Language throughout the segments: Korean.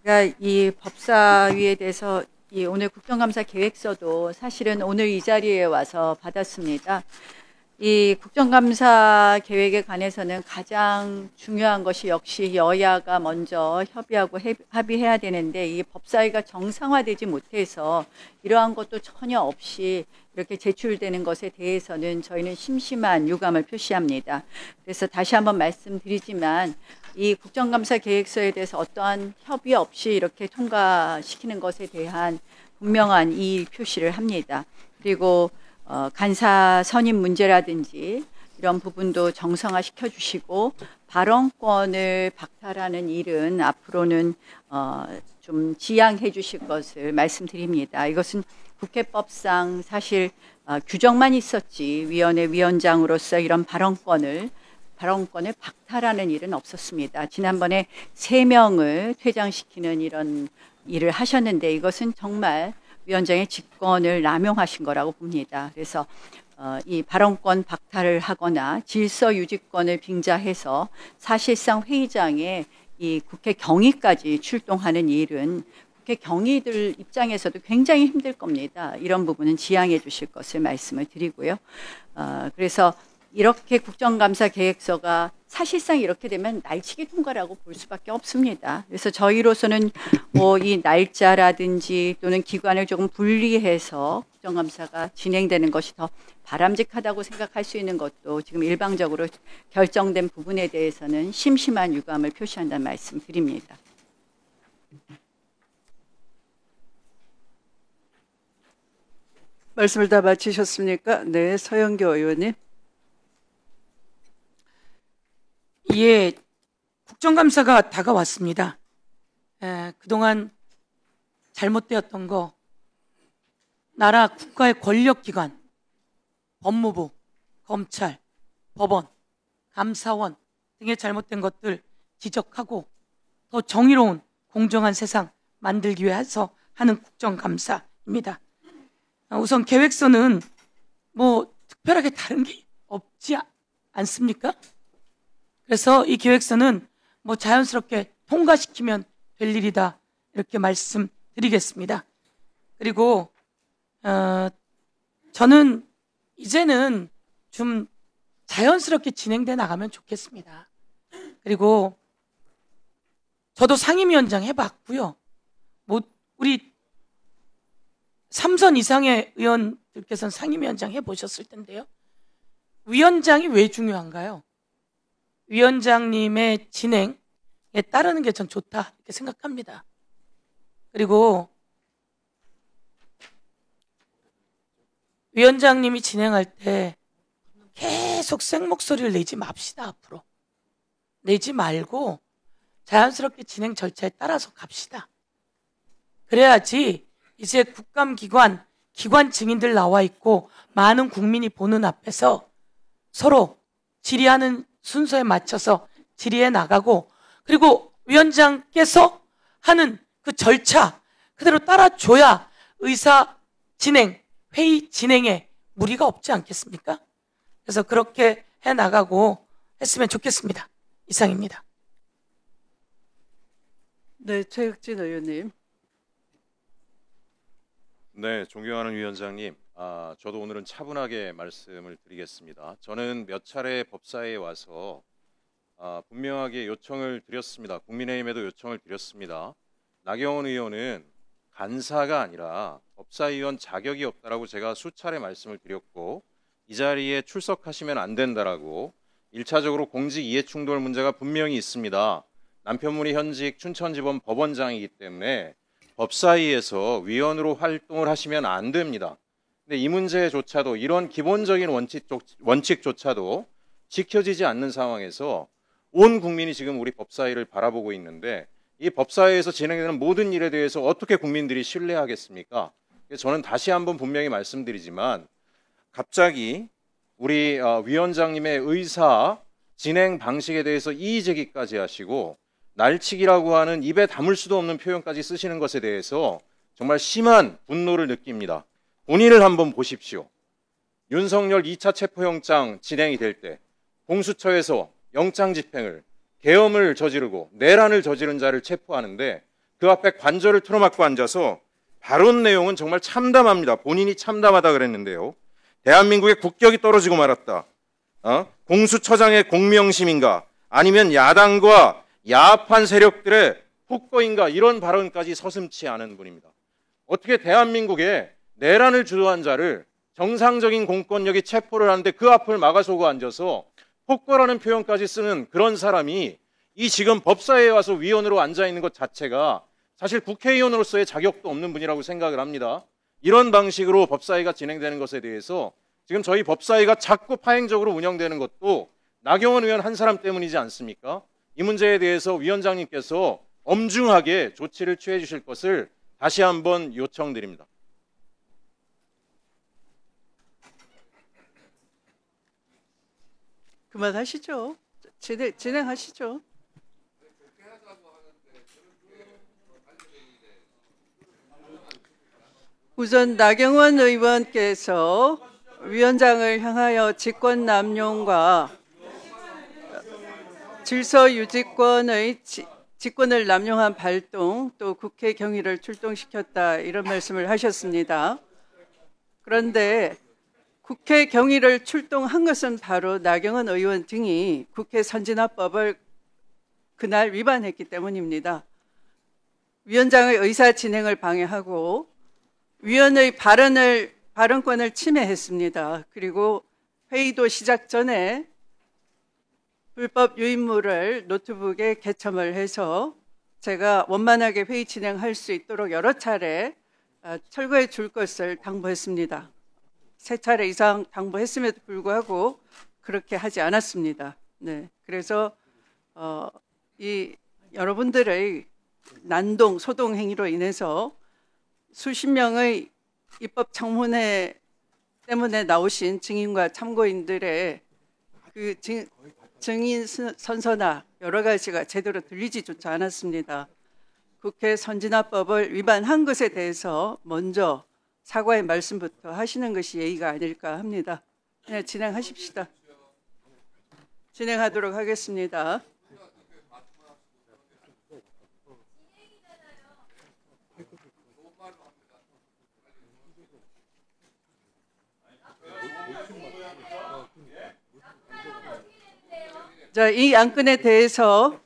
제가 이 법사위에 대해서 오늘 국정감사 계획서도 사실은 오늘 이 자리에 와서 받았습니다. 이 국정감사 계획에 관해서는 가장 중요한 것이 역시 여야가 먼저 협의하고 합의해야 되는데, 이 법사위가 정상화되지 못해서 이러한 것도 전혀 없이 이렇게 제출되는 것에 대해서는 저희는 심심한 유감을 표시합니다. 그래서 다시 한번 말씀드리지만, 이 국정감사 계획서에 대해서 어떠한 협의 없이 이렇게 통과시키는 것에 대한 분명한 이의 표시를 합니다. 그리고 간사 선임 문제라든지 이런 부분도 정상화 시켜주시고, 발언권을 박탈하는 일은 앞으로는 좀 지양해 주실 것을 말씀드립니다. 이것은 국회법상 사실 규정만 있었지 위원회 위원장으로서 이런 발언권을 박탈하는 일은 없었습니다. 지난번에 3명을 퇴장시키는 이런 일을 하셨는데, 이것은 정말 위원장의 직권을 남용하신 거라고 봅니다. 그래서 이 발언권 박탈을 하거나 질서 유지권을 빙자해서 사실상 회의장에 이 국회 경위까지 출동하는 일은 국회 경위들 입장에서도 굉장히 힘들 겁니다. 이런 부분은 지양해 주실 것을 말씀을 드리고요. 그래서 이렇게 국정감사 계획서가 사실상 이렇게 되면 날치기 통과라고 볼 수밖에 없습니다. 그래서 저희로서는 이 날짜라든지 또는 기관을 조금 분리해서 국정감사가 진행되는 것이 더 바람직하다고 생각할 수 있는 것도 지금 일방적으로 결정된 부분에 대해서는 심심한 유감을 표시한다는 말씀 드립니다. 말씀을 다 마치셨습니까? 네, 서영교 의원님. 예, 국정감사가 다가왔습니다. 그동안 잘못되었던 거, 나라 국가의 권력기관, 법무부, 검찰, 법원, 감사원 등의 잘못된 것들 지적하고 더 정의로운 공정한 세상 만들기 위해서 하는 국정감사입니다. 우선 계획서는 특별하게 다른 게 없지 않습니까? 그래서 이 계획서는 자연스럽게 통과시키면 될 일이다, 이렇게 말씀드리겠습니다. 그리고 저는 이제는 좀 자연스럽게 진행돼 나가면 좋겠습니다. 그리고 저도 상임위원장 해봤고요. 우리 3선 이상의 의원들께서는 상임위원장 해보셨을 텐데요. 위원장이 왜 중요한가요? 위원장님의 진행에 따르는 게 전 좋다, 이렇게 생각합니다. 그리고 위원장님이 진행할 때 계속 생목소리를 내지 맙시다. 앞으로 내지 말고 자연스럽게 진행 절차에 따라서 갑시다. 그래야지 이제 국감기관, 기관 증인들 나와 있고 많은 국민이 보는 앞에서 서로 질의하는 순서에 맞춰서 질의해 나가고, 그리고 위원장께서 하는 그 절차 그대로 따라줘야 의사 진행, 회의 진행에 무리가 없지 않겠습니까? 그래서 그렇게 해 나가고 했으면 좋겠습니다. 이상입니다. 네, 최혁진 의원님. 네, 존경하는 위원장님, 저도 오늘은 차분하게 말씀을 드리겠습니다. 저는 몇 차례 법사위에 와서 분명하게 요청을 드렸습니다. 국민의힘에도 요청을 드렸습니다. 나경원 의원은 간사가 아니라 법사위원 자격이 없다라고 제가 수차례 말씀을 드렸고, 이 자리에 출석하시면 안 된다라고 1차적으로 공직 이해충돌 문제가 분명히 있습니다. 남편분이 현직 춘천지법 법원장이기 때문에 법사위에서 위원으로 활동을 하시면 안 됩니다. 근데 이 문제조차도, 이런 기본적인 원칙조차도 지켜지지 않는 상황에서 온 국민이 지금 우리 법사위를 바라보고 있는데, 이 법사위에서 진행되는 모든 일에 대해서 어떻게 국민들이 신뢰하겠습니까? 저는 다시 한번 분명히 말씀드리지만, 갑자기 우리 위원장님의 의사 진행 방식에 대해서 이의 제기까지 하시고 날치기라고 하는 입에 담을 수도 없는 표현까지 쓰시는 것에 대해서 정말 심한 분노를 느낍니다. 본인을 한번 보십시오. 윤석열 2차 체포영장 진행이 될 때 공수처에서 영장 집행을, 계엄을 저지르고 내란을 저지른 자를 체포하는데 그 앞에 관절을 틀어막고 앉아서 발언 내용은 정말 참담합니다. 본인이 참담하다 그랬는데요. 대한민국의 국격이 떨어지고 말았다. 공수처장의 공명심인가 아니면 야당과 야합한 세력들의 폭거인가 이런 발언까지 서슴지 않은 분입니다. 어떻게 대한민국의 내란을 주도한 자를 정상적인 공권력이 체포를 하는데 그 앞을 막아서고 앉아서 폭거라는 표현까지 쓰는 그런 사람이 이 지금 법사위에 와서 위원으로 앉아있는 것 자체가 사실 국회의원으로서의 자격도 없는 분이라고 생각을 합니다. 이런 방식으로 법사위가 진행되는 것에 대해서 지금 저희 법사위가 자꾸 파행적으로 운영되는 것도 나경원 의원 한 사람 때문이지 않습니까? 이 문제에 대해서 위원장님께서 엄중하게 조치를 취해 주실 것을 다시 한번 요청드립니다. 그만하시죠. 진행하시죠. 우선 나경원 의원께서 위원장을 향하여 직권남용과 질서유지권의 직권을 남용한 발동, 또 국회 경위를 출동시켰다 이런 말씀을 하셨습니다. 그런데 국회 경위를 출동한 것은 바로 나경원 의원 등이 국회 선진화법을 그날 위반했기 때문입니다. 위원장의 의사 진행을 방해하고 위원의 발언권을 침해했습니다. 그리고 회의도 시작 전에 불법 유인물을 노트북에 개첨을 해서 제가 원만하게 회의 진행할 수 있도록 여러 차례 철거해 줄 것을 당부했습니다. 3차례 이상 당부했음에도 불구하고 그렇게 하지 않았습니다. 네, 그래서 이 여러분들의 난동, 소동 행위로 인해서 수십 명의 입법 청문회 때문에 나오신 증인과 참고인들의 그 증인 선서나 여러 가지가 제대로 들리지조차 않았습니다. 국회 선진화법을 위반한 것에 대해서 먼저 사과의 말씀부터 하시는 것이 예의가 아닐까 합니다. 네, 진행하십시다. 진행하도록 하겠습니다. 자, 이 안건에 대해서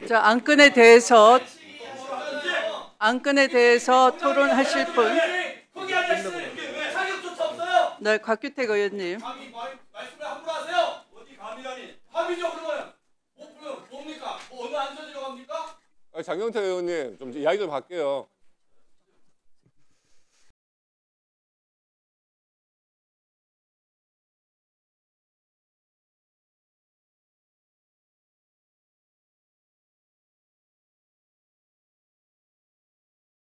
자, 안건에 대해서 토론하실 분. 네, 곽규택 의원님. 말씀을 함부로 하세요. 어디 감이라니? 함이죠 그러면. 뭡니까? 어느 안전이라고 합니까? 장경태 의원님 좀 이야기 좀 할게요.